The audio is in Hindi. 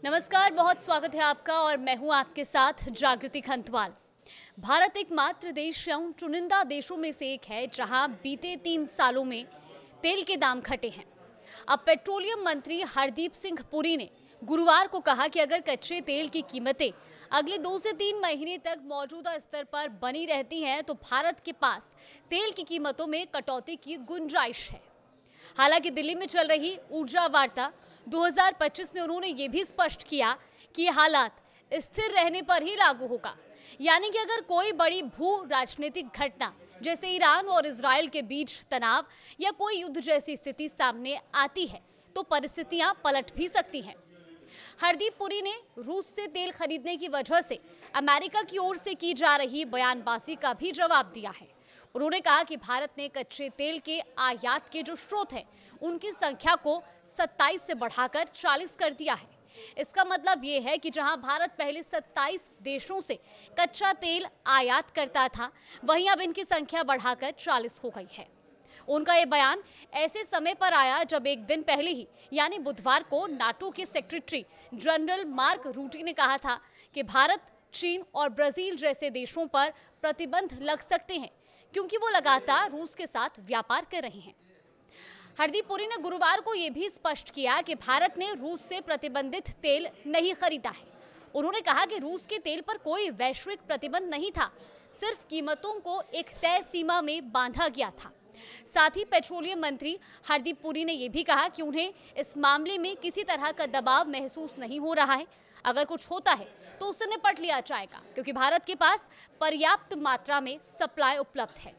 नमस्कार, बहुत स्वागत है आपका और मैं हूं आपके साथ जागृति खंतवाल। भारत एकमात्र देश या उन चुनिंदा देशों में से एक है जहां बीते 3 सालों में तेल के दाम घटे हैं। अब पेट्रोलियम मंत्री हरदीप सिंह पुरी ने गुरुवार को कहा कि अगर कच्चे तेल की कीमतें अगले 2 से 3 महीने तक मौजूदा स्तर पर बनी रहती हैं तो भारत के पास तेल की कीमतों में कटौती की गुंजाइश है। हालांकि दिल्ली में चल रही ऊर्जा वार्ता 2025 में उन्होंने ये भी स्पष्ट किया कि ये हालात स्थिर रहने पर ही लागू होगा, यानी कि अगर कोई बड़ी भू राजनीतिक घटना जैसे ईरान और इजराइल के बीच तनाव या कोई युद्ध जैसी स्थिति सामने आती है तो परिस्थितियां पलट भी सकती हैं। हरदीप पुरी ने रूस से तेल खरीदने की वजह से अमेरिका की ओर से की जा रही बयानबाजी का भी जवाब दिया है। उन्होंने कहा कि भारत ने कच्चे तेल के आयात के जो स्रोत हैं उनकी संख्या को 27 से बढ़ाकर 40 कर दिया है। इसका मतलब ये है कि जहां भारत पहले 27 देशों से कच्चा तेल आयात करता था, वहीं अब इनकी संख्या बढ़ाकर 40 हो गई है। उनका ये बयान ऐसे समय पर आया जब एक दिन पहले ही यानी बुधवार को नाटो के सेक्रेटरी जनरल मार्क रूटी ने कहा था कि भारत, चीन और ब्राजील जैसे देशों पर प्रतिबंध लग सकते हैं क्योंकि वो लगातार रूस के साथ व्यापार कर रहे हैं। हरदीप पुरी ने गुरुवार को यह भी स्पष्ट किया कि भारत ने रूस से प्रतिबंधित तेल नहीं खरीदा है। उन्होंने कहा कि रूस के तेल पर कोई वैश्विक प्रतिबंध नहीं था, सिर्फ कीमतों को एक तय सीमा में बांधा गया था। साथ ही पेट्रोलियम मंत्री हरदीप पुरी ने यह भी कहा कि उन्हें इस मामले में किसी तरह का दबाव महसूस नहीं हो रहा है। अगर कुछ होता है तो उससे निपट लिया जाएगा क्योंकि भारत के पास पर्याप्त मात्रा में सप्लाई उपलब्ध है।